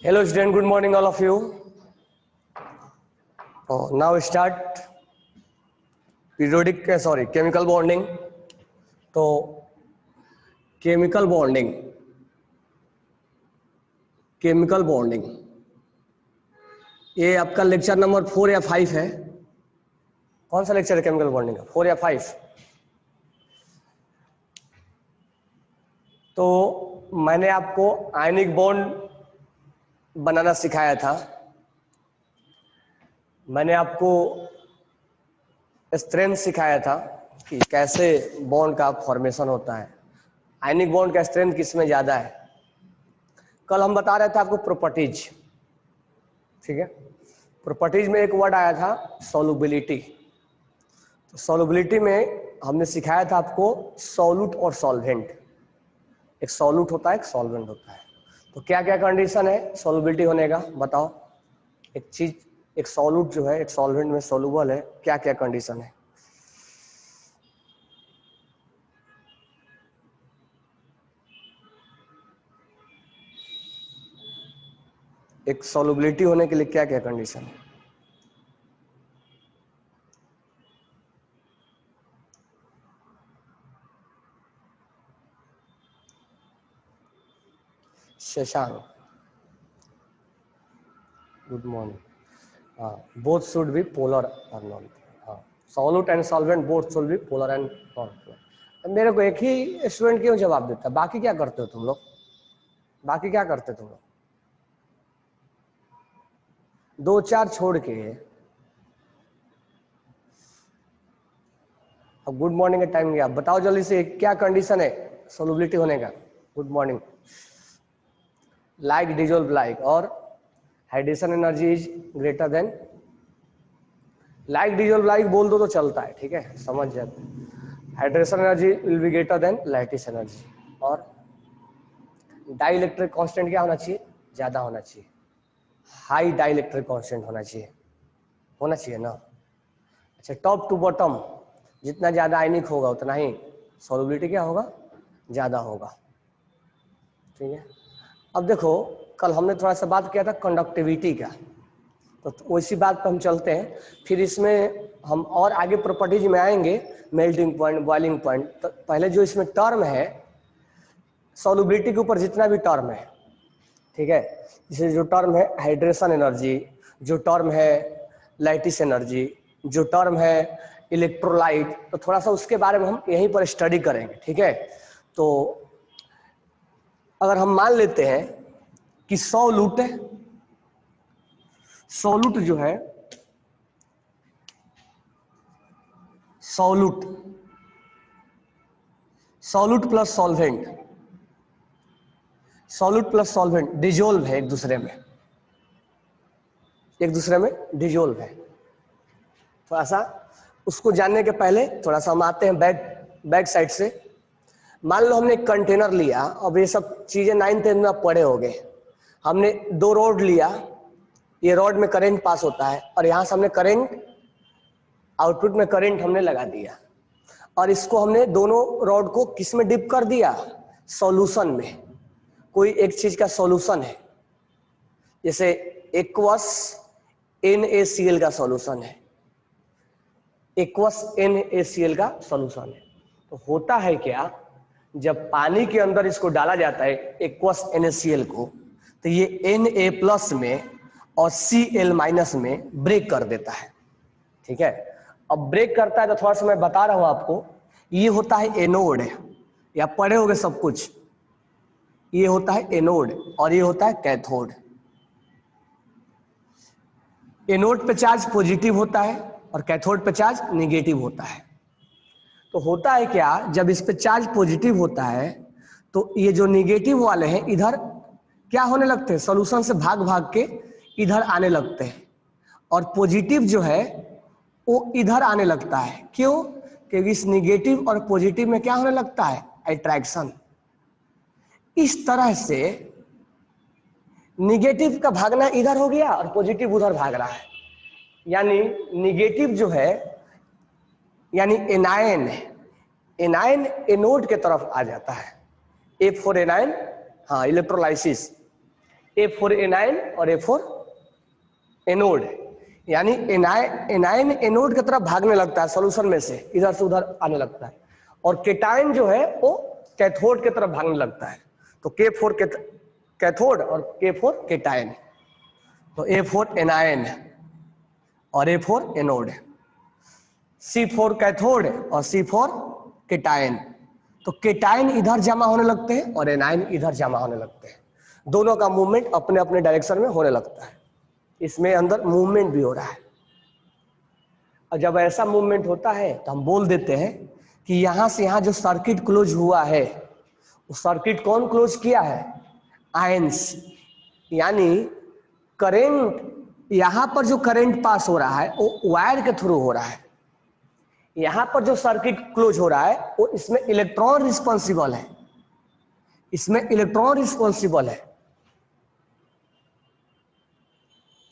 Hello student, good morning all of you. Now start chemical bonding. तो chemical bonding ये आपका lecture number 4 या 5 है। कौन सा लेक्चर है केमिकल बॉन्डिंग का, 4 या 5? तो मैंने आपको आयनिक बॉन्ड बनाना सिखाया था। मैंने आपको स्ट्रेंथ सिखाया था कि कैसे बॉन्ड का फॉर्मेशन होता है, आयनिक बॉन्ड का स्ट्रेंथ किसमें ज्यादा है। कल हम बता रहे थे आपको प्रॉपर्टीज, ठीक है। प्रॉपर्टीज में एक वर्ड आया था सॉल्युबिलिटी। तो सॉल्युबिलिटी में हमने सिखाया था आपको सॉल्यूट और सॉल्वेंट। एक सॉल्यूट होता है, एक सॉल्वेंट होता है। तो क्या क्या कंडीशन है सॉल्युबिलिटी होने का, बताओ। एक चीज, एक सॉल्यूट जो है एक सॉल्वेंट में सॉल्युबल है, क्या क्या कंडीशन है? एक सॉल्युबिलिटी होने के लिए क्या क्या कंडीशन है? Shashank, good morning. हाँ, बोथ शुड बी पोलर और नॉन। हाँ, solute and solvent both should be polar and non polar. मेरे को एक ही स्टूडेंट क्यों जवाब देता है? बाकी क्या करते हो तुम लोग? बाकी क्या करते तुम लोग? दो चार छोड़ के। अब गुड मॉर्निंग का टाइम गया, बताओ जल्दी से क्या कंडीशन है सॉल्युबिलिटी होने का। Good morning. Like dissolve like और hydration energy is greater than. Like dissolve like बोल दो तो चलता है, ठीक है, समझ जाते हैं। Hydration energy will be greater than lattice energy. और डाई इलेक्ट्रिक कॉन्स्टेंट क्या होना चाहिए? ज्यादा होना चाहिए। हाई डाई इलेक्ट्रिक कॉन्स्टेंट होना चाहिए ना। अच्छा, टॉप टू बॉटम जितना ज्यादा आयनिक होगा उतना ही सॉल्युबिलिटी क्या होगा? ज्यादा होगा, ठीक है। अब देखो, कल हमने थोड़ा सा बात किया था कंडक्टिविटी का, तो उसी बात पर हम चलते हैं। फिर इसमें हम और आगे प्रॉपर्टीज में आएंगे, मेल्टिंग पॉइंट, बॉइलिंग पॉइंट। तो पहले जो इसमें टर्म है सॉल्युबिलिटी के ऊपर, जितना भी टर्म है, ठीक है, जैसे जो टर्म है हाइड्रेशन एनर्जी, जो टर्म है लैटिस एनर्जी, जो टर्म है इलेक्ट्रोलाइट, तो थोड़ा सा उसके बारे में हम यहीं पर स्टडी करेंगे, ठीक है। तो अगर हम मान लेते हैं कि सॉल्यूट जो है, सॉल्यूट प्लस सॉल्वेंट डिजोल्व है, एक दूसरे में डिजोल्व है। थोड़ा सा उसको जानने के पहले थोड़ा सा हम आते हैं बैक साइड से। मान लो हमने एक कंटेनर लिया, अब ये सब चीजें 9th 10th में आप पढ़े हो गए। हमने दो रॉड लिया, ये रॉड में करंट पास होता है और यहां से हमने करंट, आउटपुट में करंट हमने लगा दिया, और इसको हमने दोनों रॉड को किस में डिप कर दिया? सॉल्यूशन में। कोई एक चीज का सॉल्यूशन है, जैसे एक्वस NaCl का सॉल्यूशन है, एक्वस NaCl का सॉल्यूशन है। तो होता है क्या, जब पानी के अंदर इसको डाला जाता है एक्वस NaCl को, तो ये Na+ में और Cl- में ब्रेक कर देता है, ठीक है। अब ब्रेक करता है तो थोड़ा सा मैं बता रहा हूं आपको, ये होता है एनोड, या पढ़े होगे सब कुछ। ये होता है एनोड और ये होता है कैथोड। एनोड पे चार्ज पॉजिटिव होता है और कैथोड पे चार्ज निगेटिव होता है। तो होता है क्या, जब इस पे चार्ज पॉजिटिव होता है तो ये जो निगेटिव वाले हैं इधर क्या होने लगते हैं? सॉल्यूशन से भाग भाग के इधर आने लगते हैं, और पॉजिटिव जो है वो इधर आने लगता है। क्यों? क्योंकि इस निगेटिव और पॉजिटिव में क्या होने लगता है? अट्रैक्शन। इस तरह से निगेटिव का भागना इधर हो गया और पॉजिटिव उधर भाग रहा है, यानी निगेटिव जो है, यानी एनायन एनोड के तरफ आ जाता है। A for एनायन, हाँ, इलेक्ट्रोलाइसिस। A4 और A4 एनोड, यानी एनाइन एनोड की तरफ भागने लगता है सॉल्यूशन में से, इधर से उधर आने लगता है, और केटाइन जो है वो कैथोड की तरफ भागने लगता है। तो K4 कैथोड और K4 केटाइन, तो A4 एनाइन और A4 एनोड, C4 कैथोड और C4 केटाइन। तो केटाइन इधर जमा होने लगते हैं और एनाइन इधर जमा होने लगते हैं, दोनों का मूवमेंट अपने अपने डायरेक्शन में होने लगता है। इसमें अंदर मूवमेंट भी हो रहा है, और जब ऐसा मूवमेंट होता है तो हम बोल देते हैं कि यहां से यहां जो सर्किट क्लोज हुआ है, वो सर्किट कौन क्लोज किया है? आयंस। यानी करंट, यहां पर जो करंट पास हो रहा है वो वायर के थ्रू हो रहा है, यहां पर जो सर्किट क्लोज हो रहा है वो इसमें इलेक्ट्रॉन रिस्पॉन्सिबल है, इसमें इलेक्ट्रॉन रिस्पॉन्सिबल है,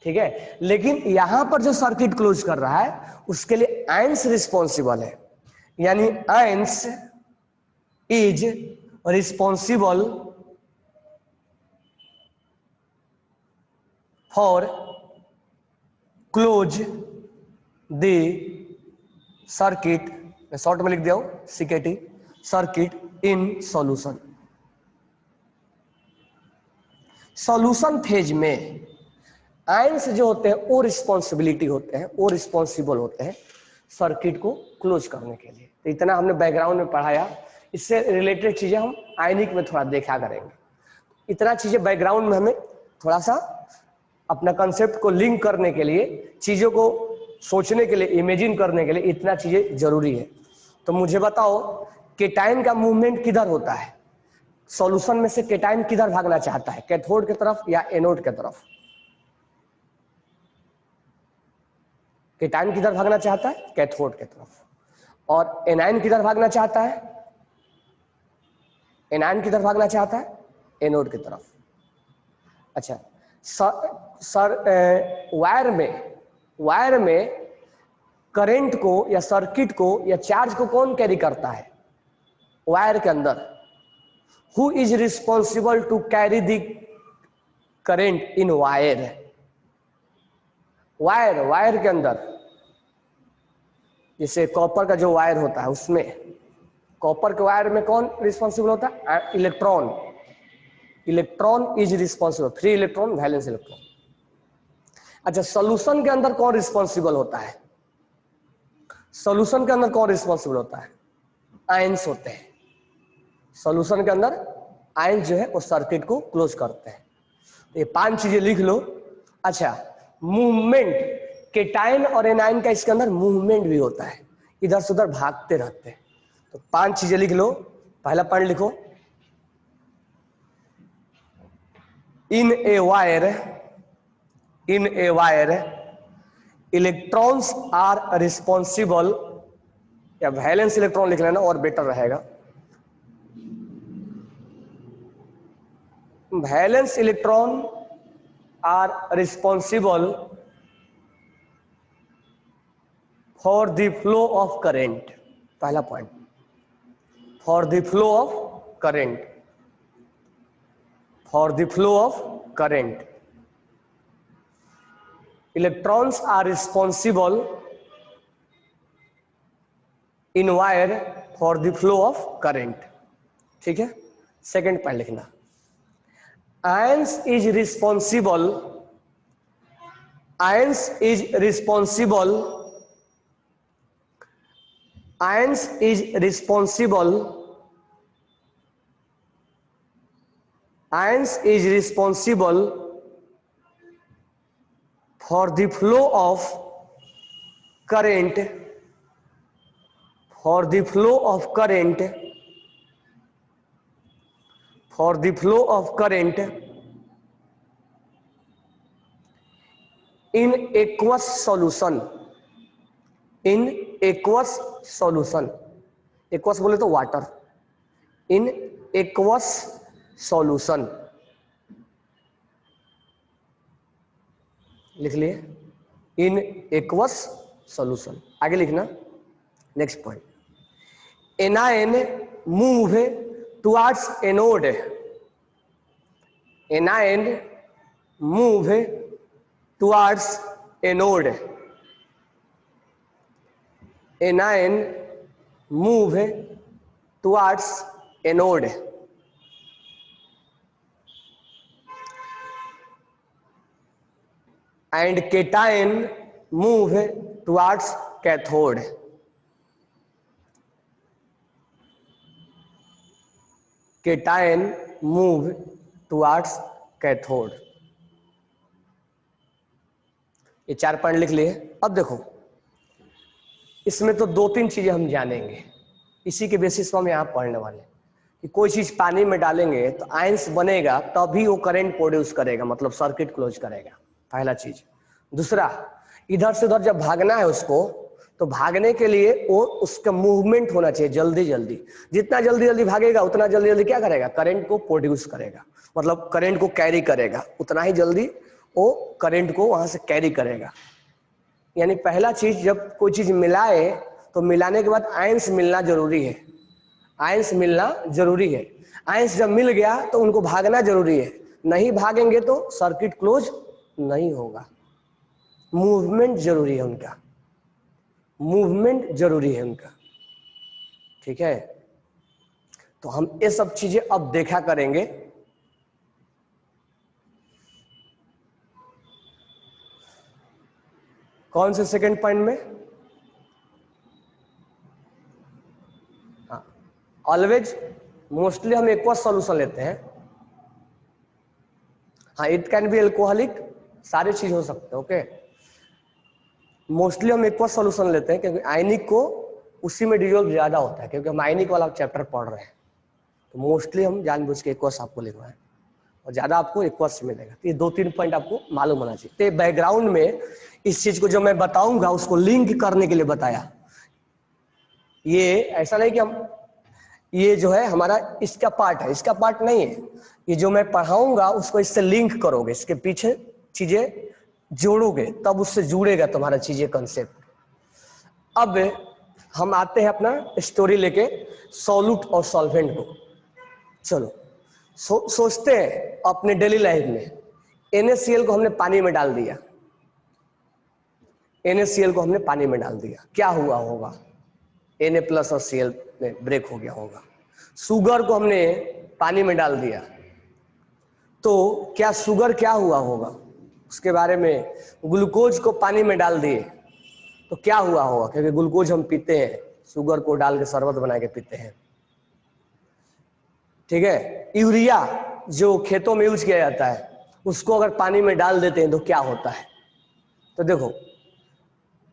ठीक है। लेकिन यहां पर जो सर्किट क्लोज कर रहा है उसके लिए आयंस रिस्पॉन्सिबल है, यानी ions is responsible for close the circuit, मैं शॉर्ट में लिख दिया हूं CKT, circuit in solution. Solution phase में आयंस जो होते हैं वो रिस्पॉन्सिबिलिटी होते हैं, वो रिस्पॉन्सिबल होते हैं सर्किट को क्लोज करने के लिए। तो इतना हमने बैकग्राउंड में पढ़ाया, इससे रिलेटेड चीजें हम आयनिक में थोड़ा देखा करेंगे। इतना चीजें बैकग्राउंड में हमें थोड़ा सा अपना कंसेप्ट को लिंक करने के लिए, चीजों को सोचने के लिए, इमेजिन करने के लिए इतना चीजें जरूरी है। तो मुझे बताओ केटाइन का मूवमेंट किधर होता है? सॉल्यूशन में से केटाइन किधर भागना चाहता है, कैथोड की तरफ या एनोड की तरफ? केटाइन किधर भागना चाहता है? कैथोड की तरफ। और एनाइन किधर भागना चाहता है? एनाइन किधर भागना चाहता है? एनोड की तरफ। अच्छा सर, वायर में करंट को या सर्किट को या चार्ज को कौन कैरी करता है? वायर के अंदर who is responsible to carry the current in wire? Wire के अंदर, जैसे कॉपर का जो वायर होता है उसमें, कॉपर के वायर में कौन रिस्पॉन्सिबल होता है? Electron. Electron is responsible, free electron, valence electron. अच्छा सॉल्यूशन के अंदर कौन रिस्पॉन्सिबल होता है? सॉल्यूशन के अंदर कौन रिस्पॉन्सिबल होता है? आयंस होते हैं सॉल्यूशन के अंदर, आयंस जो है वो सर्किट को क्लोज करते हैं। तो ये 5 चीजें लिख लो। अच्छा मूवमेंट, केटाइन और एनाइन का इसके अंदर मूवमेंट भी होता है, इधर से उधर भागते रहते हैं। तो 5 चीजें लिख लो। पहला पॉइंट लिखो, in a wire electrons are responsible, या वैलेंस इलेक्ट्रॉन लिख लेना और बेटर रहेगा। Valence electron are responsible for the flow of current. पहला point, for the flow of current, for the flow of current electrons are responsible in wire for the flow of current. ठीक है। Second point लिखना, ions is responsible, ions is responsible, ions is responsible, ions is responsible for the flow of current, for the flow of current, for the flow of current in aqueous solution, in aqueous solution, aqueous बोले तो water, in aqueous solution लिख लिए, in aqueous solution. आगे लिखना next point, anion move towards anode, anion move towards anode, anion move towards anode, and cation move towards cathode. cation move towards cathode. ये 4 point लिख लिए। अब देखो इसमें तो 2-3 चीजें हम जानेंगे, इसी के बेसिस पर हम यहाँ पढ़ने वाले हैं कि कोई चीज पानी में डालेंगे तो आयंस बनेगा तभी वो करंट प्रोड्यूस करेगा, मतलब सर्किट क्लोज करेगा, पहला चीज। दूसरा, इधर से उधर जब भागना है उसको, तो भागने के लिए वो उसका मूवमेंट होना चाहिए जल्दी जल्दी। जितना जल्दी जल्दी भागेगा उतना जल्दी जल्दी क्या करेगा, करंट को प्रोड्यूस करेगा, मतलब करंट को कैरी करेगा, उतना ही जल्दी वो करंट को वहां से कैरी करेगा। यानी पहला चीज, जब कोई चीज मिलाए तो मिलाने के बाद आयंस मिलना जरूरी है, आयंस मिलना जरूरी है। आयंस जब मिल गया तो उनको भागना जरूरी है, नहीं भागेंगे तो सर्किट क्लोज नहीं होगा। मूवमेंट जरूरी है उनका, मूवमेंट जरूरी है उनका, ठीक है। तो हम ये सब चीजें अब देखा करेंगे। कौन से सेकंड पॉइंट में? हाँ, ऑलवेज मोस्टली हम एक्वस सॉल्यूशन लेते हैं। हाँ, इट कैन बी एल्कोहलिक, सारी चीज हो सकते हैं, ओके। मोस्टली हम एक्वस सॉल्यूशन लेते हैं क्योंकि आयनिक को उसी में डिजोल्व ज्यादा होता है, क्योंकि हम आयनिक वाला चैप्टर पढ़ रहे हैं, तो मोस्टली हम जानबूझ के एक्वस आपको लिखवा है और ज्यादा आपको एक्वस से मिलेगा। तो ये 2-3 पॉइंट आपको मालूम होना चाहिए। तो बैकग्राउंड में इस चीज को जो मैं बताऊंगा उसको लिंक करने के लिए बताया। ये ऐसा नहीं कि हम ये जो है हमारा इसका पार्ट है, इसका पार्ट नहीं है। ये जो मैं पढ़ाऊंगा उसको इससे लिंक करोगे, इसके पीछे चीजें जोड़ोगे, तब उससे जुड़ेगा तुम्हारा चीजें, कंसेप्ट। अब हम आते हैं अपना स्टोरी लेके सॉल्यूट और सॉल्वेंट को। चलो सोचते हैं अपने डेली लाइफ में, NaCl को हमने पानी में डाल दिया, NaCl को हमने पानी में डाल दिया, क्या हुआ होगा? Na प्लस और Cl में ब्रेक हो गया होगा। शुगर को हमने पानी में डाल दिया, तो क्या शुगर क्या हुआ होगा? उसके बारे में, ग्लूकोज को पानी में डाल दिए तो क्या हुआ होगा? क्योंकि ग्लूकोज हम पीते हैं, शुगर को डाल के शरबत बना के पीते हैं, ठीक है। यूरिया जो खेतों में यूज किया जाता है, उसको अगर पानी में डाल देते हैं तो क्या होता है? तो देखो,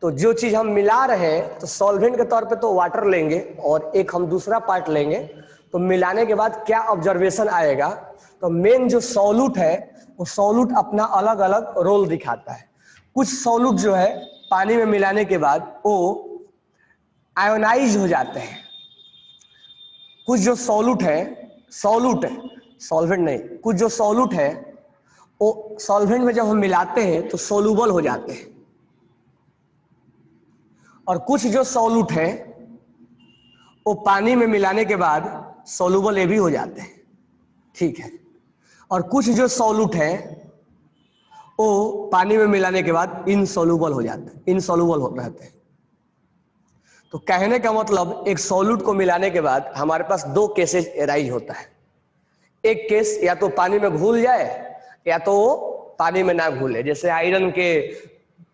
तो जो चीज हम मिला रहे हैं, तो सॉल्वेंट के तौर पे तो वाटर लेंगे और एक हम दूसरा पार्ट लेंगे, तो मिलाने के बाद क्या ऑब्जर्वेशन आएगा? तो मेन जो सॉल्यूट है वो सॉल्यूट अपना अलग अलग रोल दिखाता है। कुछ सॉल्यूट जो है पानी में मिलाने के बाद वो आयोनाइज हो जाते हैं। कुछ जो सॉल्यूट है, सॉल्वेंट नहीं, कुछ जो सॉल्यूट है वो सॉल्वेंट में जब हम मिलाते हैं तो सोलूबल हो जाते हैं, और कुछ जो सॉल्यूट है वो पानी में मिलाने के बाद सोलूबल ये भी हो जाते हैं, ठीक है। और कुछ जो सॉल्यूट है वो पानी में मिलाने के बाद इनसॉल्यूबल हो जाते हैं, इनसॉल्यूबल हो रहते हैं। तो कहने का मतलब, एक सॉल्यूट को मिलाने के बाद हमारे पास 2 केसेस एराइज होता है। एक केस या तो पानी में घुल जाए या तो वो पानी में ना घुले। जैसे आयरन के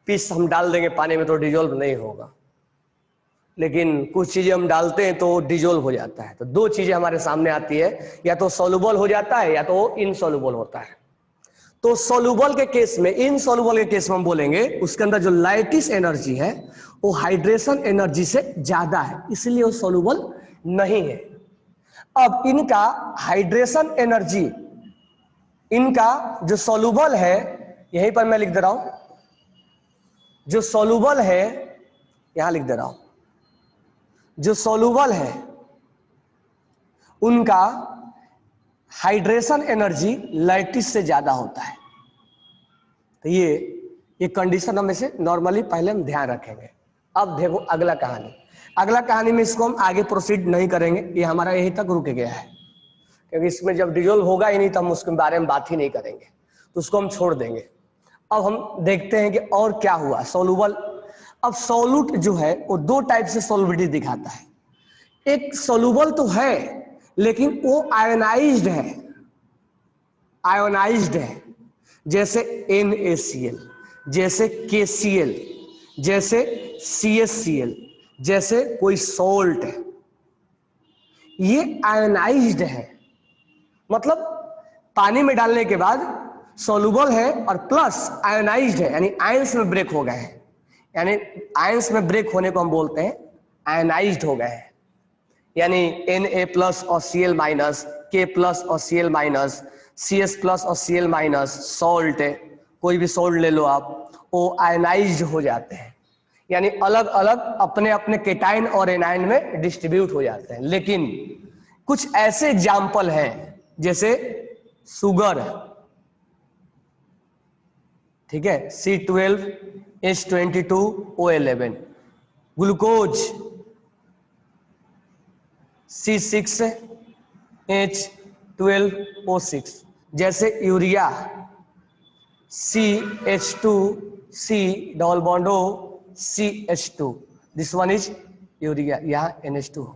पीस हम डाल देंगे पानी में तो डिजोल्व नहीं होगा, लेकिन कुछ चीजें हम डालते हैं तो डिजोल्व हो जाता है। तो 2 चीजें हमारे सामने आती है, या तो सॉल्युबल हो जाता है या तो वो इनसॉल्युबल होता है। तो सॉल्युबल के केस में, इनसॉल्युबल के केस में हम बोलेंगे उसके अंदर जो लाइटिस एनर्जी है वो हाइड्रेशन एनर्जी से ज्यादा है, इसलिए वो सॉल्युबल नहीं है। अब इनका हाइड्रेशन एनर्जी, इनका जो सॉल्युबल है, यहीं पर मैं लिख दे रहा हूं, जो सॉल्युबल है यहां लिख दे रहा हूं, जो सॉल्युबल है उनका हाइड्रेशन एनर्जी लाइटिस से ज्यादा होता है। तो ये कंडीशन हम इसे नॉर्मली पहले हम ध्यान रखेंगे। अब देखो अगला कहानी, अगला कहानी में इसको हम आगे प्रोसीड नहीं करेंगे, ये हमारा यहीं तक रुक गया है, क्योंकि इसमें जब डिजोल्व होगा ही नहीं तो हम उसके बारे में बात ही नहीं करेंगे। तो उसको हम छोड़ देंगे। अब हम देखते हैं कि और क्या हुआ सोलूबल। अब सोलूट जो है वो दो टाइप से सोलबिलिटी दिखाता है। एक सोलूबल तो है लेकिन वो आयोनाइज्ड है, आयोनाइज्ड है, जैसे NaCl, जैसे KCl, जैसे CaCl, जैसे कोई सॉल्ट है, ये आयोनाइज्ड है। मतलब पानी में डालने के बाद सोलूबल है और प्लस आयोनाइज्ड है, यानी आयंस में ब्रेक हो गए हैं, यानी आयंस में ब्रेक होने को हम बोलते हैं आयोनाइज्ड हो गए हैं। यानी Na प्लस और Cl माइनस, K प्लस और Cl माइनस, Cs प्लस और Cl माइनस, सॉल्ट है, कोई भी सॉल्ट ले लो आप, वो आयोनाइज्ड हो जाते हैं, यानी अलग अलग अपने अपने केटाइन और एनाइन में डिस्ट्रीब्यूट हो जाते हैं। लेकिन कुछ ऐसे एग्जाम्पल हैं जैसे शुगर, ठीक है, C12H22O11, ग्लूकोज C6H12O6, जैसे urea CH2C double bond O CH2, this one is urea, यहाँ NH2,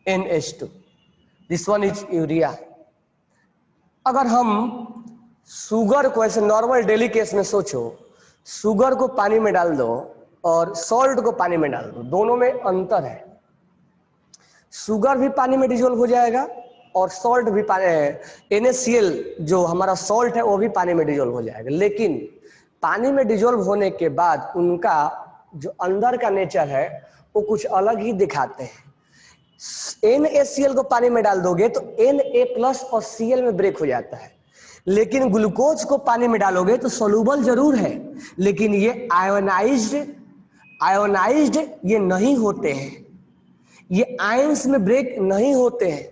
NH2, this one is urea. अगर हम शुगर को ऐसे नॉर्मल डेली केस में सोचो, शुगर को पानी में डाल दो और सॉल्ट को पानी में डाल दो, दोनों में अंतर है। शुगर भी पानी में डिजोल्व हो जाएगा और सॉल्ट भी पानी, NaCl जो हमारा सॉल्ट है वो भी पानी में डिजोल्व हो जाएगा। लेकिन पानी में डिजोल्व होने के बाद उनका जो अंदर का नेचर है वो कुछ अलग ही दिखाते हैं। NaCl को पानी में डाल दोगे तो Na प्लस और Cl में ब्रेक हो जाता है, लेकिन ग्लूकोज को पानी में डालोगे तो सोलूबल जरूर है लेकिन ये आयोनाइज्ड ये नहीं होते हैं, ये आयंस में ब्रेक नहीं होते हैं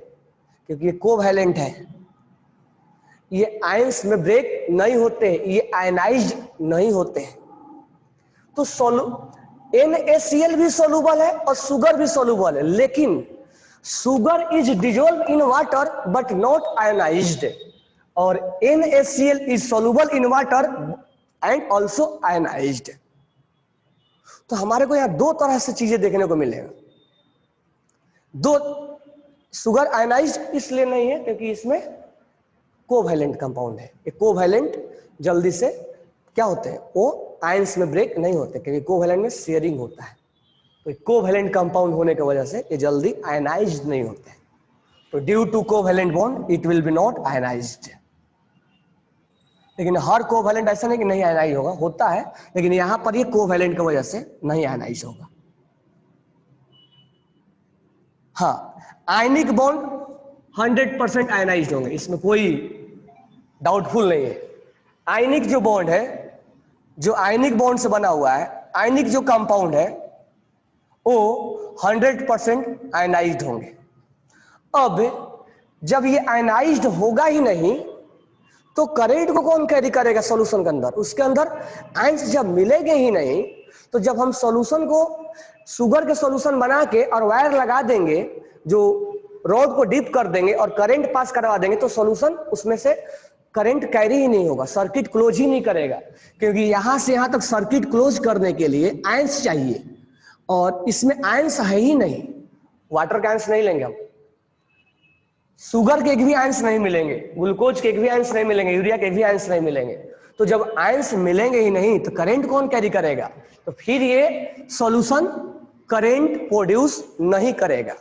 क्योंकि ये कोवैलेंट है, ये आयंस में ब्रेक नहीं होते हैं, ये आयनाइज्ड नहीं होते हैं। तो NaCl भी सोलूबल है और शुगर भी सोलूबल है, लेकिन sugar is dissolve in water but not ionised, और NaCl is soluble in water and also ionised. तो हमारे को यहाँ दो तरह से चीजें देखने को मिलेगा। दो, शुगर आयोनाइज्ड इसलिए नहीं है क्योंकि इसमें कोवैलेंट कंपाउंड है, ये कोवैलेंट जल्दी से क्या होते हैं, वो आयंस में ब्रेक नहीं होते क्योंकि कोवैलेंट में शेयरिंग होता है। तो कोवैलेंट कंपाउंड होने की वजह से ये जल्दी आयनाइज्ड नहीं होते। तो due to covalent bond it will be not ionized. लेकिन हर कोवैलेंट ऐसा नहीं कि नहीं आयनाइज होगा, होता है, लेकिन यहां पर ये कोवैलेंट की वजह से नहीं आयनाइज होगा। हाँ, आयनिक बॉन्ड 100% आयनाइज्ड होंगे, इसमें कोई डाउटफुल नहीं है। आयनिक जो बॉन्ड है, जो आयनिक बॉन्ड से बना हुआ है, आयनिक जो कंपाउंड है वो 100% आयनाइज्ड होंगे। अब जब ये आयनाइज्ड होगा ही नहीं तो करेंट को कौन कैरी करेगा सॉल्यूशन के अंदर? उसके अंदर आयंस जब मिलेंगे ही नहीं तो जब हम सॉल्यूशन को शुगर के सॉल्यूशन बना के और वायर लगा देंगे, जो रॉड को डीप कर देंगे और करंट पास करवा देंगे तो सॉल्यूशन उसमें से करंट कैरी ही नहीं होगा, सर्किट क्लोज ही नहीं करेगा, क्योंकि यहां से यहां तक सर्किट क्लोज करने के लिए आयंस चाहिए और इसमें आयंस है ही नहीं। वाटर के आयंस नहीं लेंगे हम, शुगर के एक भी आयंस नहीं मिलेंगे, ग्लूकोज के एक भी आयंस नहीं मिलेंगे, यूरिया के एक भी आयंस नहीं मिलेंगे। तो जब आयंस मिलेंगे ही नहीं तो करंट कौन कैरी करेगा? तो फिर ये सॉल्यूशन करंट प्रोड्यूस नहीं करेगा,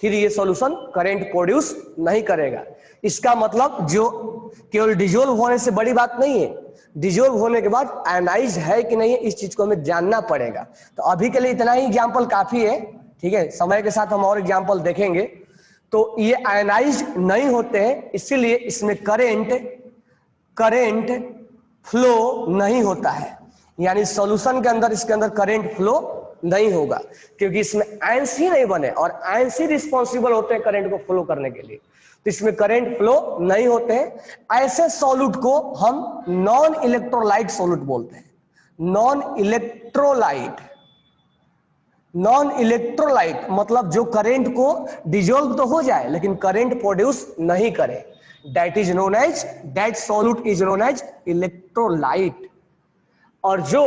फिर ये सॉल्यूशन करंट प्रोड्यूस नहीं करेगा। इसका मतलब जो केवल डिजोल्व होने से बड़ी बात नहीं है, डिजोल्व होने के बाद आयनाइज है कि नहीं है इस चीज को हमें जानना पड़ेगा। तो अभी के लिए इतना ही एग्जाम्पल काफी है, ठीक है, समय के साथ हम और एग्जाम्पल देखेंगे। तो ये आयनाइज नहीं होते हैं, इसीलिए इसमें करंट फ्लो नहीं होता है, यानी सॉल्यूशन के अंदर इसके अंदर करंट फ्लो नहीं होगा क्योंकि इसमें आयंस ही नहीं बने और आयंस ही रिस्पॉन्सिबल होते हैं करंट को फ्लो करने के लिए। तो इसमें करंट फ्लो नहीं होते हैं। ऐसे सॉल्यूट को हम नॉन इलेक्ट्रोलाइट सॉल्यूट बोलते हैं। नॉन इलेक्ट्रोलाइट मतलब जो करंट को डिजोल्व तो हो जाए लेकिन करंट प्रोड्यूस नहीं करे, that solute is known as electrolyte. और जो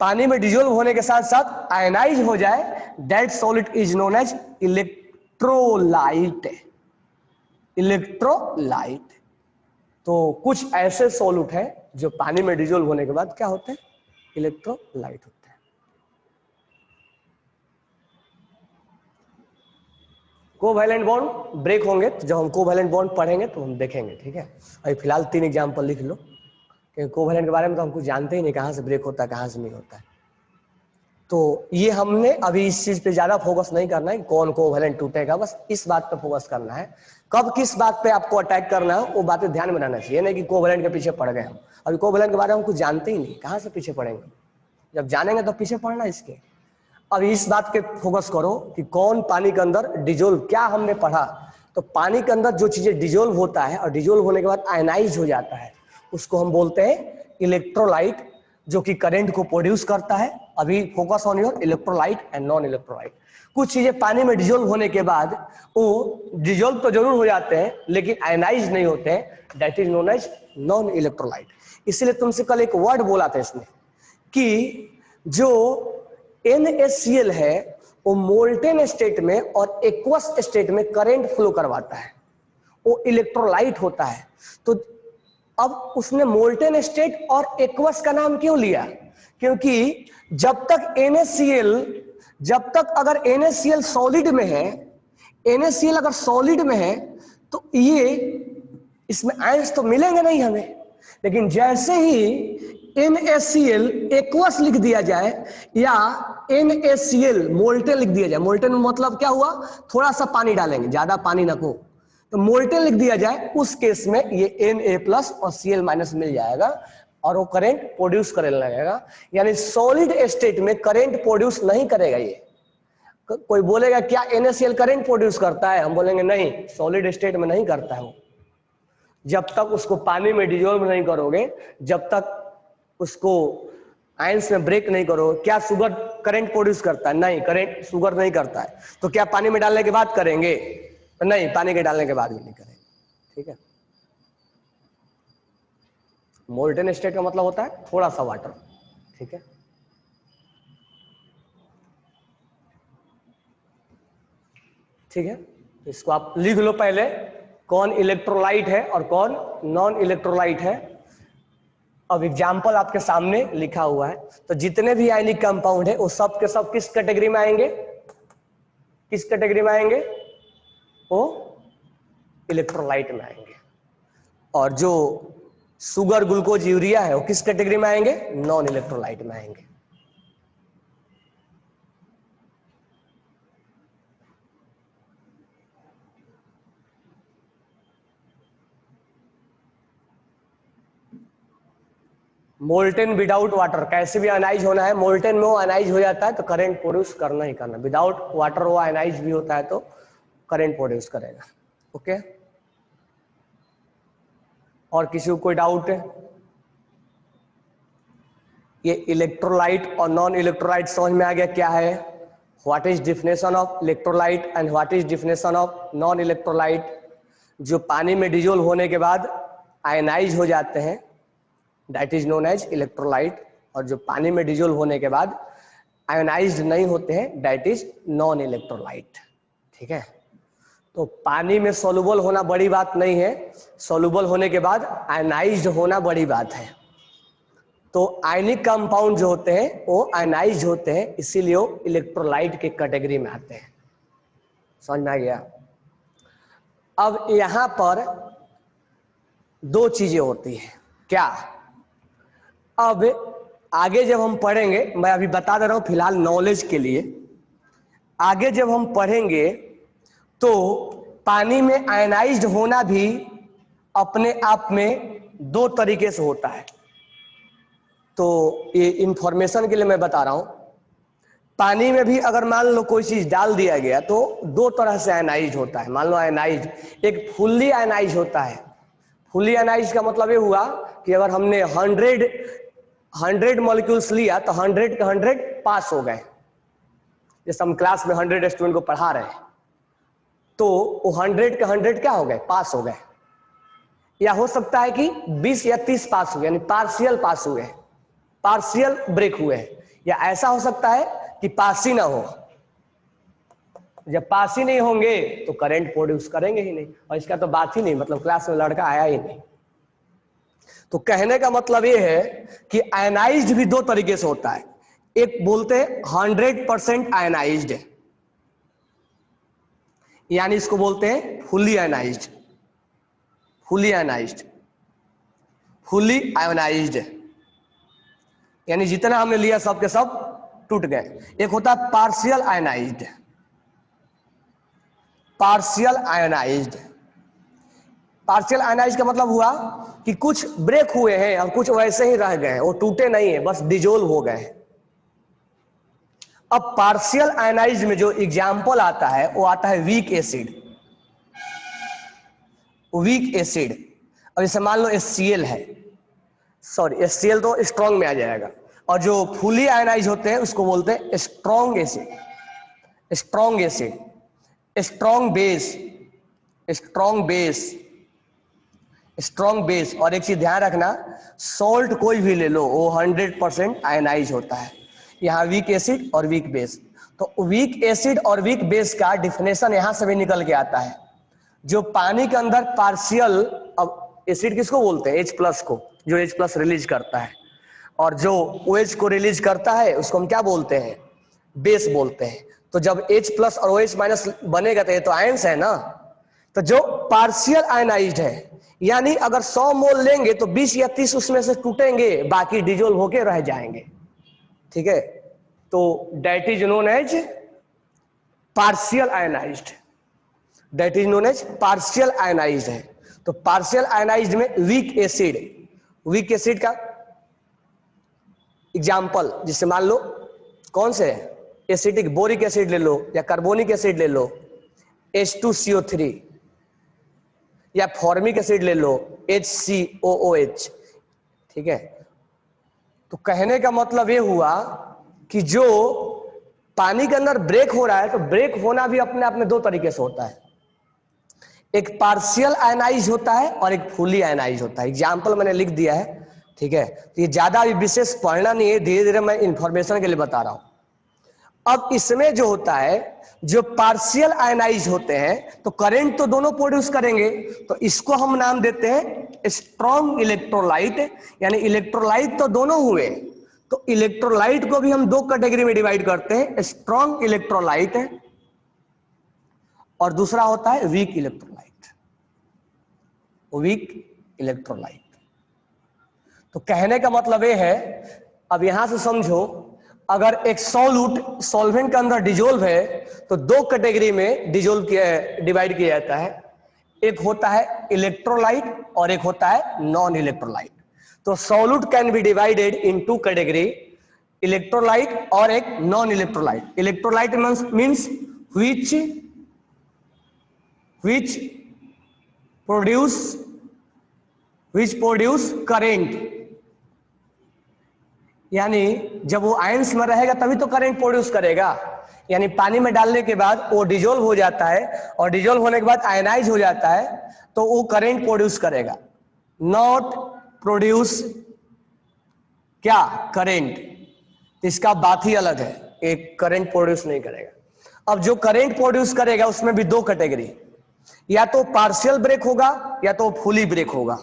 पानी में डिजोल्व होने के साथ साथ आयनाइज हो जाए, that solute is known as electrolyte. Electrolyte. तो कुछ ऐसे सॉल्यूट हैं जो पानी में डिजोल्व होने के बाद क्या होते हैं, इलेक्ट्रोलाइट होते हैं। कोवैलेंट बॉन्ड ब्रेक होंगे, तो जब हम कोवैलेंट बॉन्ड पढ़ेंगे तो हम देखेंगे, ठीक है। अभी फिलहाल 3 एग्जाम्पल लिख लो, क्योंकि कोवैलेंट के बारे में तो हम कुछ जानते ही नहीं, कहाँ से ब्रेक होता है कहाँ से नहीं होता है। तो ये हमने अभी इस चीज पे ज्यादा फोकस नहीं करना है, कौन कोवैलेंट टूटेगा, बस इस बात पे फोकस करना है। कब किस बात पे आपको अटैक करना है वो बातें ध्यान में रहना चाहिए, नहीं कि कोवैलेंट के पीछे पड़ गए हम। अभी कोवैलेंट के बारे में हम कुछ जानते ही नहीं, कहाँ से पीछे पड़ेंगे, जब जानेंगे तो पीछे पड़ना इसके। अब इस बात पे फोकस करो कि कौन पानी के अंदर डिजोल्व, क्या हमने पढ़ा, तो पानी के अंदर जो चीजें डिजोल्व होता है और डिजोल्व होने के बाद आयनाइज हो जाता है, उसको हम बोलते हैं इलेक्ट्रोलाइट, जो कि करंट को प्रोड्यूस करता है। अभी focus on your electrolyte and non electrolyte. कुछ चीजें पानी में डिजोल्व होने के बाद वो डिजोल्व तो जरूर हो जाते हैं लेकिन आयनाइज नहीं होते हैं, that is known as non electrolyte. इसलिए तुमसे कल एक वर्ड बोला था इसमें कि जो NaCl है वो मोल्टेन स्टेट में और एक्वस स्टेट में करंट फ्लो करवाता है, वो इलेक्ट्रोलाइट होता है। तो अब उसने मोल्टेन स्टेट और एक्वस का नाम क्यों लिया, क्योंकि जब तक अगर NaCl सॉलिड में है, NaCl अगर सॉलिड में है तो ये इसमें आयंस तो मिलेंगे नहीं हमें, लेकिन जैसे ही NaCl एक्वस लिख दिया जाए या NaCl मोल्टेन लिख दिया जाए, मोल्टेन मतलब क्या हुआ, थोड़ा सा पानी डालेंगे, ज्यादा पानी ना को, तो मोल्टेन लिख दिया जाए, उस केस में ये Na+ और Cl- मिल जाएगा और वो करंट प्रोड्यूस करने लगेगा। यानी सॉलिड स्टेट में करंट प्रोड्यूस नहीं करेगा ये। कोई बोलेगा क्या NaCl करंट प्रोड्यूस करता है, हम बोलेंगे नहीं, सॉलिड स्टेट में नहीं करता है वो। जब तक उसको पानी में डिजोल्व नहीं करोगे, जब तक उसको आयंस में ब्रेक नहीं करो। क्या शुगर करंट प्रोड्यूस करता है, नहीं, करंट शुगर नहीं करता है। तो क्या पानी में डालने के बाद करेंगे, तो नहीं, पानी के डालने के बाद भी नहीं करेंगे, ठीक है। मोल्टेन स्टेट का मतलब होता है थोड़ा सा वाटर, ठीक है। ठीक है, तो इसको आप लिख लो पहले, कौन इलेक्ट्रोलाइट है और कौन नॉन इलेक्ट्रोलाइट है। अब एग्जाम्पल आपके सामने लिखा हुआ है, तो जितने भी आयनिक कंपाउंड है वो सब के सब किस कैटेगरी में आएंगे, किस कैटेगरी में आएंगे, वो इलेक्ट्रोलाइट में आएंगे। और जो शुगर, ग्लूकोज, यूरिया है वो किस कैटेगरी में आएंगे, नॉन इलेक्ट्रोलाइट में आएंगे। मोल्टेन विदाउट वाटर कैसे भी आयनाइज होना है, मोल्टेन में वो आयनाइज हो जाता है तो करंट प्रोड्यूस करना ही करना। विदाउट वाटर वो आयनाइज भी होता है तो करंट प्रोड्यूस करेगा, ओके। और किसी को कोई डाउट है, ये इलेक्ट्रोलाइट और नॉन इलेक्ट्रोलाइट समझ में आ गया क्या है, what is definition of electrolyte and what is definition of non electrolyte. जो पानी में डिजोल्व होने के बाद आयनाइज हो जाते हैं that is known as electrolyte, और जो पानी में डिजोल्व होने के बाद आयनाइज्ड नहीं होते हैं दैट इज नॉन इलेक्ट्रोलाइट, ठीक है। तो पानी में सोलुबल होना बड़ी बात नहीं है, सोलुबल होने के बाद आयनाइज्ड होना बड़ी बात है। तो आयनिक कंपाउंड जो होते हैं वो आयनाइज्ड होते हैं, इसीलिए वो इलेक्ट्रोलाइट के कैटेगरी में आते हैं। समझ में आ गया। अब यहां पर दो चीजें होती हैं, क्या, अब आगे जब हम पढ़ेंगे, मैं अभी बता दे रहा हूं फिलहाल नॉलेज के लिए, आगे जब हम पढ़ेंगे तो पानी में आयनाइज्ड होना भी अपने आप में दो तरीके से होता है। तो ये इंफॉर्मेशन के लिए मैं बता रहा हूं, पानी में भी अगर मान लो कोई चीज डाल दिया गया तो दो तरह से आयनाइज होता है। मान लो आयनाइज, एक फुल्ली आयनाइज होता है। फुल्ली आयनाइज का मतलब ये हुआ कि अगर हमने 100 मॉलिक्यूल्स लिया तो 100 के 100 पास हो गए। जैसे हम क्लास में 100 स्टूडेंट को पढ़ा रहे हैं तो वो 100 के 100 क्या हो गए, पास हो गए। या हो सकता है कि 20 या 30 पास हुए, यानी पार्शियल पास हुए हैं, पार्शियल ब्रेक हुए हैं। या ऐसा हो सकता है कि पास ही ना हो। जब पास ही नहीं होंगे तो करंट प्रोड्यूस करेंगे ही नहीं, और इसका तो बात ही नहीं, मतलब क्लास में लड़का आया ही नहीं। तो कहने का मतलब ये है कि आयनाइज्ड भी दो तरीके से होता है। एक बोलते हैं 100% आयनाइज्ड, यानी इसको बोलते हैं fully ionised, fully ionised, fully ionised, यानी जितना हमने लिया सब के सब टूट गए। एक होता है partial ionised, partial ionised. Partial ionised का मतलब हुआ कि कुछ ब्रेक हुए हैं और कुछ वैसे ही रह गए, वो टूटे नहीं है, बस डिजोल्व हो गए। अब पार्शियल आयनाइज्ड में जो एग्जाम्पल आता है वो आता है वीक एसिड, वीक एसिड। अब जैसे मान लो HCl है, सॉरी HCl तो स्ट्रॉन्ग में आ जाएगा, और जो फुली आयनाइज होते हैं उसको बोलते हैं strong acid, strong acid, strong base, strong base, strong base. और एक चीज ध्यान रखना, सॉल्ट कोई भी ले लो वो 100% आयनाइज होता है। यहाँ वीक एसिड और वीक बेस, तो वीक एसिड और वीक बेस का डिफिनेशन यहां से भी निकल के आता है। जो पानी के अंदर पार्शियल, अब एसिड किसको बोलते हैं? H+ को, जो H+ रिलीज करता है, और जो OH को रिलीज करता है उसको हम क्या बोलते हैं? बेस बोलते हैं। तो जब H+ और OH- बनेगा तो ये तो आयंस है ना। तो जो पार्शियल आयनाइज्ड है, यानी अगर 100 मोल लेंगे तो 20 या 30 उसमें से टूटेंगे, बाकी डिजोल्व होके रह जाएंगे। ठीक है, तो that is known as partial ionized, that is known as partial ionized है। तो पार्शियल आयनाइज्ड में वीक एसिड, वीक एसिड का एग्जाम्पल जिससे मान लो कौन से एसिडिक, बोरिक एसिड ले लो या कार्बोनिक एसिड ले लो H2CO3, या फॉर्मिक एसिड ले लो HCOOH। ठीक है, तो कहने का मतलब ये हुआ कि जो पानी के अंदर ब्रेक हो रहा है, तो ब्रेक होना भी अपने आप में दो तरीके से होता है। एक पार्शियल आयनाइज होता है और एक फुली आयनाइज होता है। एग्जाम्पल मैंने लिख दिया है, ठीक है, तो ये ज्यादा विशेष पढ़ना नहीं है, धीरे धीरे मैं इंफॉर्मेशन के लिए बता रहा हूं। अब इसमें जो होता है, जो पार्शियल आयनाइज होते हैं तो करंट तो दोनों प्रोड्यूस करेंगे, तो इसको हम नाम देते हैं स्ट्रॉन्ग इलेक्ट्रोलाइट, यानी इलेक्ट्रोलाइट तो दोनों हुए। तो इलेक्ट्रोलाइट को भी हम दो कैटेगरी में डिवाइड करते हैं, स्ट्रॉन्ग इलेक्ट्रोलाइट और दूसरा होता है वीक इलेक्ट्रोलाइट, वीक इलेक्ट्रोलाइट। तो कहने का मतलब ये है, अब यहां से समझो, अगर एक सॉल्यूट सॉल्वेंट के अंदर डिजोल्व है तो दो कैटेगरी में डिजोल्व किया, डिवाइड किया जाता है। एक होता है इलेक्ट्रोलाइट और एक होता है नॉन इलेक्ट्रोलाइट। तो solute can be divided into category, electrolyte और एक non electrolyte. Electrolyte means which produce current, यानी जब वो आयंस में रहेगा तभी तो करंट प्रोड्यूस करेगा। यानी पानी में डालने के बाद वो डिजोल्व हो जाता है, और डिजोल्व होने के बाद आयनाइज हो जाता है, तो वो करंट प्रोड्यूस करेगा, नॉट प्रोड्यूस क्या? करंट। इसका बात ही अलग है, एक करंट प्रोड्यूस नहीं करेगा। अब जो करंट प्रोड्यूस करेगा उसमें भी दो कैटेगरी, या तो पार्शियल ब्रेक होगा या तो फुली ब्रेक होगा।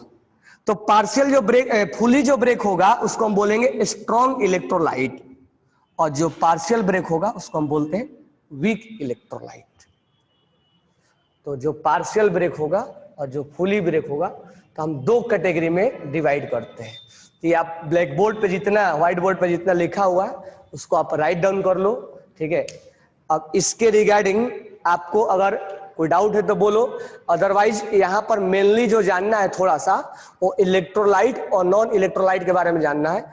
तो पार्शियल जो ब्रेक, फुली जो ब्रेक होगा उसको हम बोलेंगे स्ट्रॉन्ग इलेक्ट्रोलाइट, और जो पार्शियल ब्रेक होगा उसको हम बोलते हैं वीक इलेक्ट्रोलाइट। तो जो पार्शियल ब्रेक होगा और जो फुली ब्रेक होगा तो हम दो कैटेगरी में डिवाइड करते हैं। तो ये आप ब्लैक बोर्ड पे जितना, व्हाइट बोर्ड पे जितना लिखा हुआ है उसको आप राइट डाउन कर लो। ठीक है, अब इसके रिगार्डिंग आपको अगर कोई डाउट है तो बोलो, अदरवाइज यहाँ पर मेनली जो जानना है थोड़ा सा, वो इलेक्ट्रोलाइट और नॉन इलेक्ट्रोलाइट के बारे में जानना है।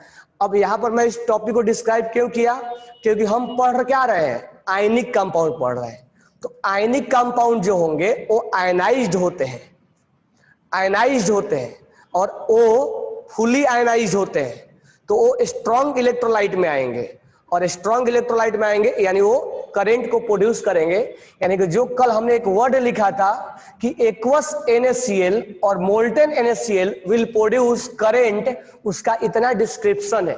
अब यहाँ पर मैं इस टॉपिक को डिस्क्राइब क्यों किया? क्योंकि हम पढ़ क्या रहे हैं? आयनिक कंपाउंड पढ़ रहे हैं। तो आयनिक कंपाउंड जो होंगे वो आयनाइज्ड होते हैं, आयनाइज्ड होते हैं, और वो फुली आयनाइज्ड होते हैं, तो वो स्ट्रॉन्ग इलेक्ट्रोलाइट में आएंगे। और स्ट्रॉन्ग इलेक्ट्रोलाइट में आएंगे यानी वो करंट को प्रोड्यूस करेंगे। यानी कि जो कल हमने एक वर्ड लिखा था कि एक्वस NaCl और molten NaCl will produce current, उसका इतना डिस्क्रिप्शन है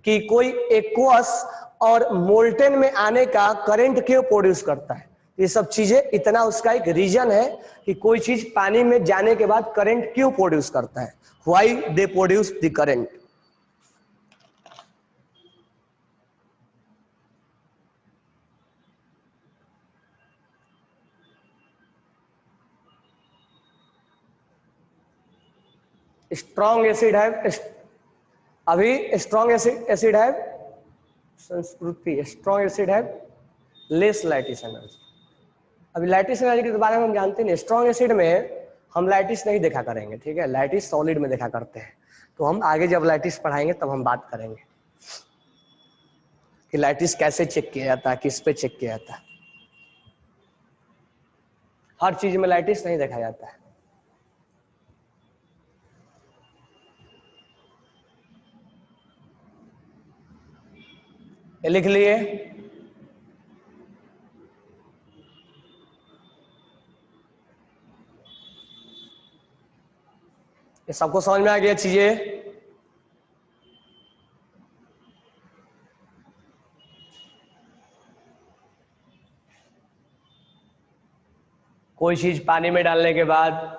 कि कोई एक्वस और मोल्टेन में आने का करंट क्यों प्रोड्यूस करता है। ये सब चीजें, इतना उसका एक रीजन है कि कोई चीज पानी में जाने के बाद करंट क्यों प्रोड्यूस करता है, why they produce the current. Strong acid है, अभी स्ट्रॉन्ग एसिड है संस्कृति, स्ट्रॉन्ग एसिड है लेस लैटिस एनर्जी। अभी लैटिस एनर्जी के बारे में हम जानते नहीं। स्ट्रॉन्ग एसिड में हम लैटिस नहीं देखा करेंगे, ठीक है, लैटिस सॉलिड में देखा करते हैं। तो हम आगे जब लैटिस पढ़ाएंगे तब हम बात करेंगे कि लैटिस कैसे चेक किया जाता है, किस पे चेक किया जाता है। हर चीज में लैटिस नहीं देखा जाता है। ये लिख लिए। ये सबको समझ में आ गया चीजें। कोई चीज पानी में डालने के बाद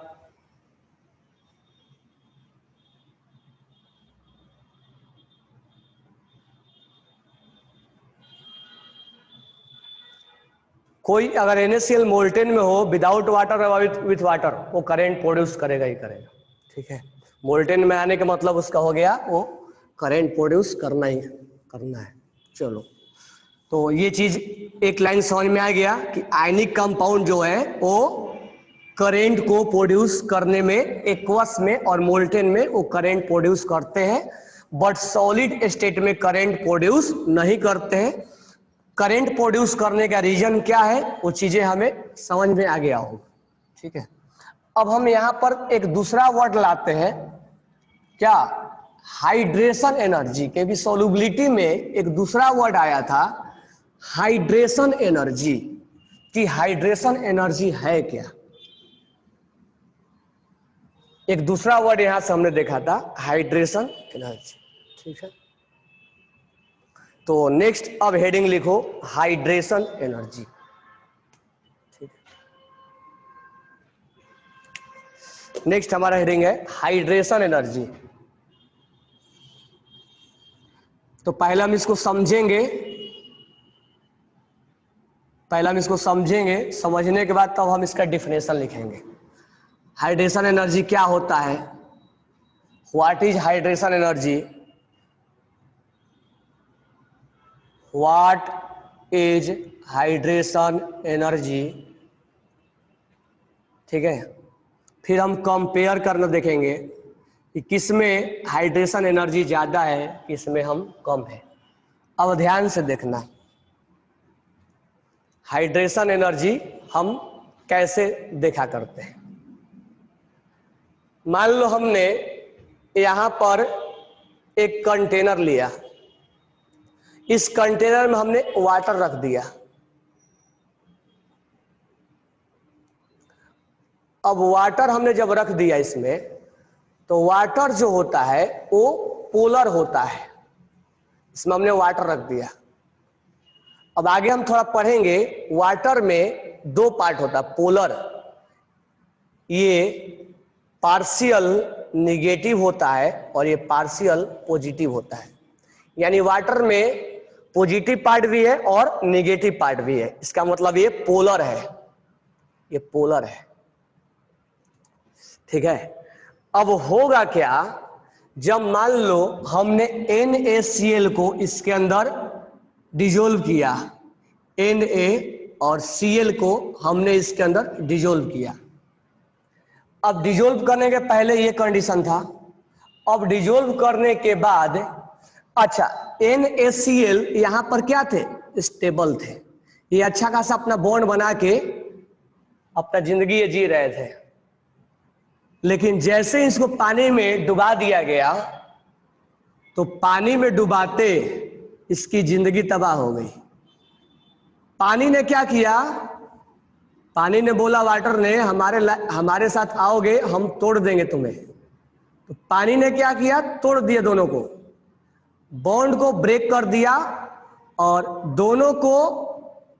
कोई अगर NaCl मोल्टेन में हो विदाउट वाटर और विथ वाटर, वो करंट प्रोड्यूस करेगा ही करेगा, ठीक है। मोल्टेन में आने का मतलब उसका हो गया वो करंट प्रोड्यूस करना ही करना है। चलो, तो ये चीज एक लाइन समझ में आ गया कि आयनिक कंपाउंड जो है वो करंट को प्रोड्यूस करने में एक्वस में और मोल्टेन में वो करंट प्रोड्यूस करते हैं, बट सॉलिड स्टेट में करंट प्रोड्यूस नहीं करते हैं। करंट प्रोड्यूस करने का रीजन क्या है वो चीजें हमें समझ में आ गया होगा, ठीक है। अब हम यहां पर एक दूसरा वर्ड लाते हैं, क्या, हाइड्रेशन एनर्जी के भी सोलुबिलिटी में एक दूसरा वर्ड आया था हाइड्रेशन एनर्जी, कि हाइड्रेशन एनर्जी है क्या। एक दूसरा वर्ड यहां से हमने देखा था हाइड्रेशन एनर्जी, ठीक है। तो नेक्स्ट अब हेडिंग लिखो हाइड्रेशन एनर्जी, ठीक है। नेक्स्ट हमारा हेडिंग है हाइड्रेशन एनर्जी। तो पहले हम इसको समझेंगे, समझने के बाद तब हम इसका डिफिनेशन लिखेंगे। हाइड्रेशन एनर्जी क्या होता है, what is hydration energy, what is hydration energy, ठीक है। फिर हम कंपेयर करना देखेंगे कि किसमें हाइड्रेशन एनर्जी ज्यादा है, किसमें हम कम है। अब ध्यान से देखना, हाइड्रेशन एनर्जी हम कैसे देखा करते हैं। मान लो हमने यहां पर एक कंटेनर लिया, इस कंटेनर में हमने वाटर रख दिया। अब वाटर हमने जब रख दिया इसमें, तो वाटर जो होता है वो पोलर होता है। इसमें हमने वाटर रख दिया। अब आगे हम थोड़ा पढ़ेंगे, वाटर में दो पार्ट होता है, पोलर, ये पार्शियल निगेटिव होता है और ये पार्शियल पॉजिटिव होता है। यानी वाटर में पॉजिटिव पार्ट भी है और निगेटिव पार्ट भी है। इसका मतलब ये पोलर है, ये पोलर है, ठीक है। अब होगा क्या, जब मान लो हमने NaCl को इसके अंदर डिजोल्व किया, Na और Cl को हमने इसके अंदर डिजोल्व किया। अब डिजोल्व करने के पहले ये कंडीशन था, अब डिजोल्व करने के बाद, अच्छा NaCl यहां पर क्या थे, स्टेबल थे, ये अच्छा खासा अपना बॉन्ड बना के अपना जिंदगी ये जी रहे थे। लेकिन जैसे इसको पानी में डुबा दिया गया, तो पानी में डुबाते इसकी जिंदगी तबाह हो गई। पानी ने क्या किया, पानी ने बोला वाटर ने हमारे साथ आओगे हम तोड़ देंगे तुम्हें। तो पानी ने क्या किया, तोड़ दिया दोनों को, बॉन्ड को ब्रेक कर दिया और दोनों को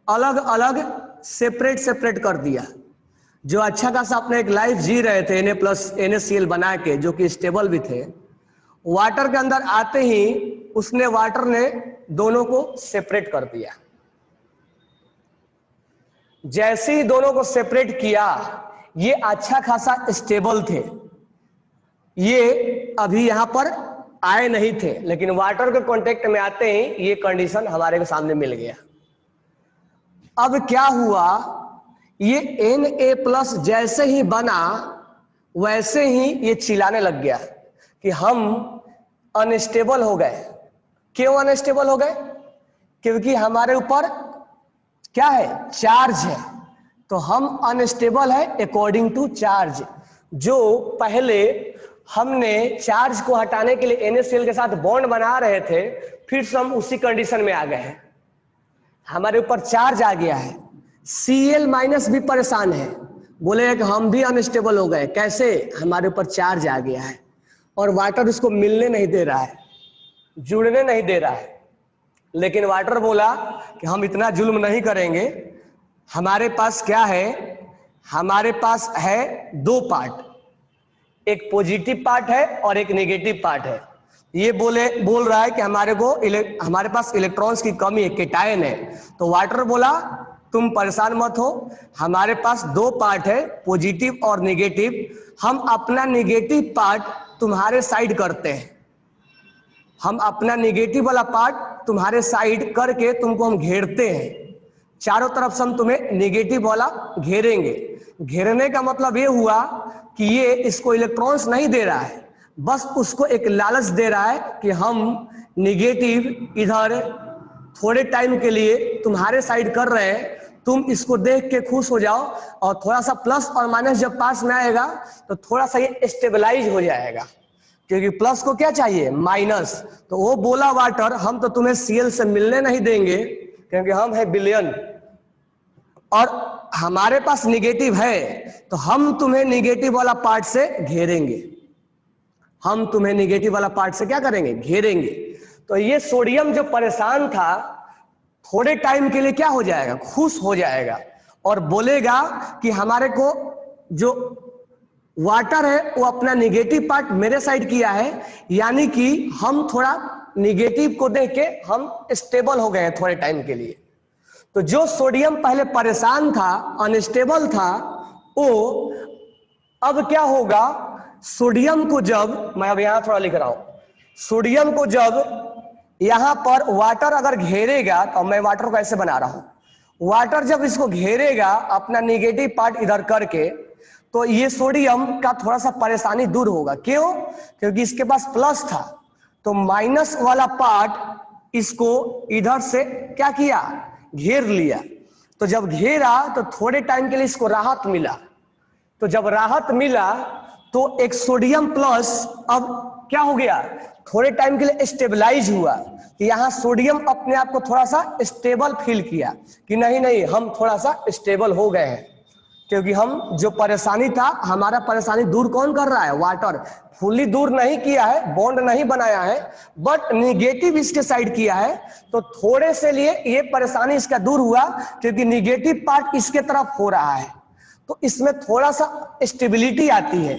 अलग अलग सेपरेट कर दिया। जो अच्छा खासा अपने एक लाइफ जी रहे थे Na+NaCl बना के, जो कि स्टेबल भी थे, वाटर के अंदर आते ही उसने वाटर ने दोनों को सेपरेट कर दिया। जैसे ही दोनों को सेपरेट किया, ये अच्छा खासा स्टेबल थे, ये अभी यहां पर आए नहीं थे, लेकिन वाटर के कांटेक्ट में आते ही ये कंडीशन हमारे सामने मिल गया। अब क्या हुआ, ये Na+ जैसे ही बना वैसे ही ये चिल्लाने लग गया कि हम अनस्टेबल हो गए। क्यों अनस्टेबल हो गए? क्योंकि हमारे ऊपर क्या है, चार्ज है, तो हम अनस्टेबल है अकॉर्डिंग टू चार्ज। जो पहले हमने चार्ज को हटाने के लिए NaCl के साथ बॉन्ड बना रहे थे, फिर से हम उसी कंडीशन में आ गए हैं, हमारे ऊपर चार्ज आ गया है। Cl- भी परेशान है, बोले कि हम भी अनस्टेबल हो गए। कैसे? हमारे ऊपर चार्ज आ गया है और वाटर उसको मिलने नहीं दे रहा है, जुड़ने नहीं दे रहा है। लेकिन वाटर बोला कि हम इतना जुल्म नहीं करेंगे, हमारे पास क्या है, हमारे पास है दो पार्ट, एक पॉजिटिव पार्ट है और एक नेगेटिव पार्ट है। ये बोल रहा है कि हमारे पास इलेक्ट्रॉन्स की कमी है, केटायन है। तो वाटर बोला तुम परेशान मत हो, हमारे पास दो पार्ट है, पॉजिटिव और नेगेटिव, हम अपना नेगेटिव पार्ट तुम्हारे साइड करते हैं, हम अपना नेगेटिव वाला पार्ट तुम्हारे साइड करके तुमको हम घेरते हैं, चारों तरफ से हम तुम्हें नेगेटिव वाला घेरेंगे। घेरने का मतलब ये हुआ कि ये इसको इलेक्ट्रॉन्स नहीं दे रहा है, बस उसको एक लालच दे रहा है कि हम नेगेटिव इधर थोड़े टाइम के लिए तुम्हारे साइड कर रहे हैं, तुम इसको देख के खुश हो जाओ, और थोड़ा सा प्लस और माइनस जब पास में आएगा तो थोड़ा सा ये स्टेबलाइज हो जाएगा, क्योंकि प्लस को क्या चाहिए, माइनस। तो वो बोला वाटर हम तो तुम्हें Cl से मिलने नहीं देंगे, क्योंकि हम है बिलियन और हमारे पास निगेटिव है, तो हम तुम्हें निगेटिव वाला पार्ट से घेरेंगे, हम तुम्हें निगेटिव वाला पार्ट से क्या करेंगे, घेरेंगे। तो ये सोडियम जो परेशान था, थोड़े टाइम के लिए क्या हो जाएगा, खुश हो जाएगा और बोलेगा कि हमारे को जो वाटर है वो अपना निगेटिव पार्ट मेरे साइड किया है, यानी कि हम थोड़ा निगेटिव को देख के हम स्टेबल हो गए हैं थोड़े टाइम के लिए। तो जो सोडियम पहले परेशान था, अनस्टेबल था, वो अब क्या होगा, सोडियम को जब, मैं अब यहां थोड़ा लिख रहा हूं, सोडियम को जब यहां पर वाटर अगर घेरेगा, तो मैं वाटर को ऐसे बना रहा हूं, वाटर जब इसको घेरेगा अपना निगेटिव पार्ट इधर करके, तो ये सोडियम का थोड़ा सा परेशानी दूर होगा। क्यों? क्योंकि इसके पास प्लस था, तो माइनस वाला पार्ट इसको इधर से क्या किया, घेर लिया। तो जब घेरा तो थोड़े टाइम के लिए इसको राहत मिला, तो जब राहत मिला तो एक सोडियम प्लस अब क्या हो गया, थोड़े टाइम के लिए स्टेबलाइज हुआ। कि यहां सोडियम अपने आप को थोड़ा सा स्टेबल फील किया कि नहीं हम थोड़ा सा स्टेबल हो गए हैं, क्योंकि हम जो परेशानी था, हमारा परेशानी दूर कौन कर रहा है, वाटर। फुल्ली दूर नहीं किया है, बॉन्ड नहीं बनाया है, बट निगेटिव इसके साइड किया है, तो थोड़े से लिए ये परेशानी इसका दूर हुआ, क्योंकि निगेटिव पार्ट इसके तरफ हो रहा है, तो इसमें थोड़ा सा स्टेबिलिटी आती है।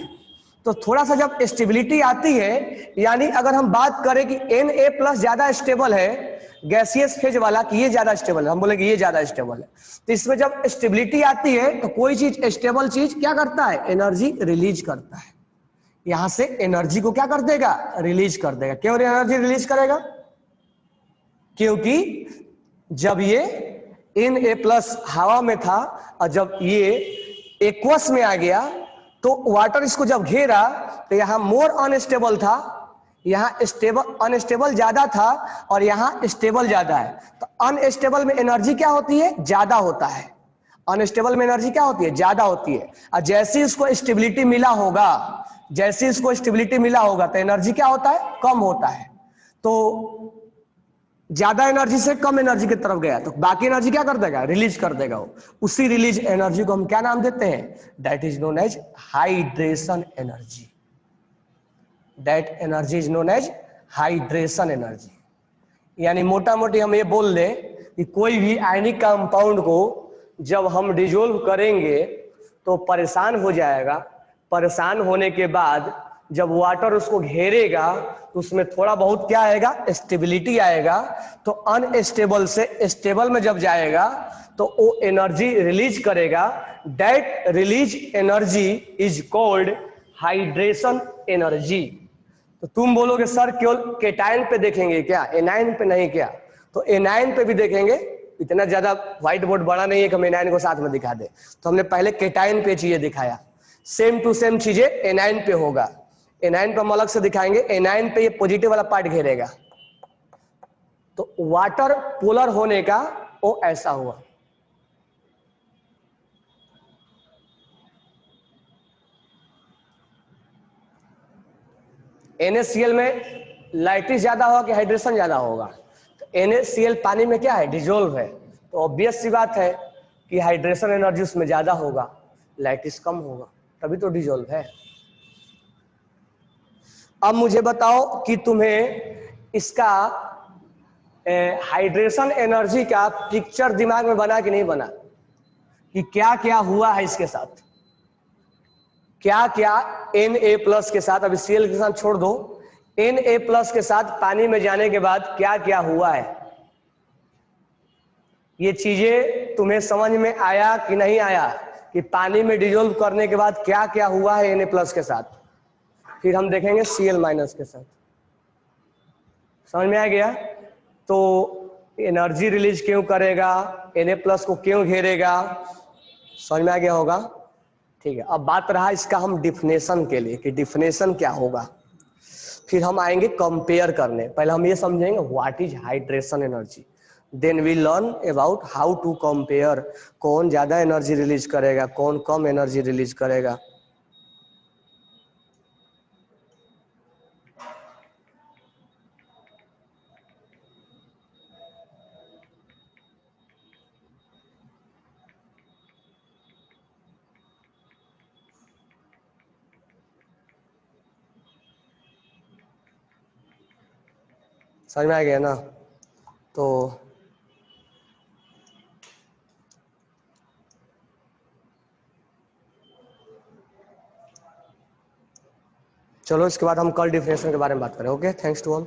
तो थोड़ा सा जब स्टेबिलिटी आती है, यानी अगर हम बात करें कि Na+ ज्यादा स्टेबल है गैसियस फेज वाला, कि ये ज्यादा स्टेबल है, हम बोले कि ये ज्यादा स्टेबल है, तो इसमें जब स्टेबिलिटी आती है तो कोई चीज स्टेबल चीज क्या करता है, एनर्जी रिलीज करता है, यहां से एनर्जी को क्या कर देगा, रिलीज कर देगा। क्यों एनर्जी रिलीज करेगा? क्योंकि जब ये Na+ हवा में था और जब ये एक्वस में आ गया, तो वाटर इसको जब घेरा तो यहां मोर अनस्टेबल था, यहां अनस्टेबल ज्यादा था और यहां स्टेबल ज्यादा है। तो अनस्टेबल में एनर्जी क्या होती है, ज्यादा होता है, अनस्टेबल में एनर्जी क्या होती है, ज्यादा होती है। और जैसे इसको स्टेबिलिटी मिला होगा, जैसे इसको स्टेबिलिटी मिला होगा तो एनर्जी क्या होता है, कम होता है। तो ज्यादा एनर्जी से कम एनर्जी की तरफ गया तो बाकी एनर्जी क्या कर देगा, रिलीज कर देगा वो। उसी रिलीज एनर्जी को हम क्या नाम देते हैं, that is known as hydration energy. That energy is known as hydration energy. यानी मोटा मोटी हम ये बोल दें कि कोई भी आयनिक कंपाउंड को जब हम डिजोल्व करेंगे तो परेशान हो जाएगा। परेशान होने के बाद जब वाटर उसको घेरेगा तो उसमें थोड़ा बहुत क्या आएगा, स्टेबिलिटी आएगा। तो अनस्टेबल से स्टेबल में जब जाएगा तो वो एनर्जी रिलीज करेगा। That release energy is called hydration energy. तो तुम बोलोगे सर केवल केटायन पे देखेंगे क्या, एनायन पे नहीं क्या? तो एनायन पे भी देखेंगे। इतना ज्यादा व्हाइट बोर्ड बड़ा नहीं है कि हम एनायन को साथ में दिखा दे, तो हमने पहले केटायन पे चीजें दिखाया। सेम टू सेम चीजें एनायन पे होगा। एनायन पे हम अलग से दिखाएंगे। एनायन पे ये पॉजिटिव वाला पार्ट घेरेगा। तो वाटर पोलर होने का वो ऐसा हुआ। NaCl में लाइटिस ज्यादा होगा कि हाइड्रेशन ज्यादा होगा? तो NaCl पानी में क्या है, डिजोल्व है। तो ऑब्वियस सी बात है कि हाइड्रेशन एनर्जी उसमें ज्यादा होगा, लाइटिस कम होगा, तभी तो डिजोल्व है। अब मुझे बताओ कि तुम्हें इसका हाइड्रेशन एनर्जी का पिक्चर दिमाग में बना कि नहीं बना, कि क्या क्या हुआ है इसके साथ, क्या क्या Na+ के साथ, अभी Cl के साथ छोड़ दो, Na+ के साथ पानी में जाने के बाद क्या क्या हुआ है। ये चीजें तुम्हें समझ में आया कि नहीं आया, कि पानी में डिजोल्व करने के बाद क्या क्या हुआ है Na+ के साथ। फिर हम देखेंगे Cl- के साथ। समझ में आ गया? तो एनर्जी रिलीज क्यों करेगा, Na+ को क्यों घेरेगा, समझ में आ गया होगा? ठीक है। अब बात रहा इसका हम डिफिनेशन के लिए कि डिफिनेशन क्या होगा। फिर हम आएंगे कंपेयर करने। पहले हम ये समझेंगे what is hydration energy, then we learn about how to compare, कौन ज्यादा एनर्जी रिलीज करेगा, कौन कम एनर्जी रिलीज करेगा। समझ में आ गया ना? तो चलो इसके बाद हम कल डिफिनेशन के बारे में बात करें। Okay, thanks to all.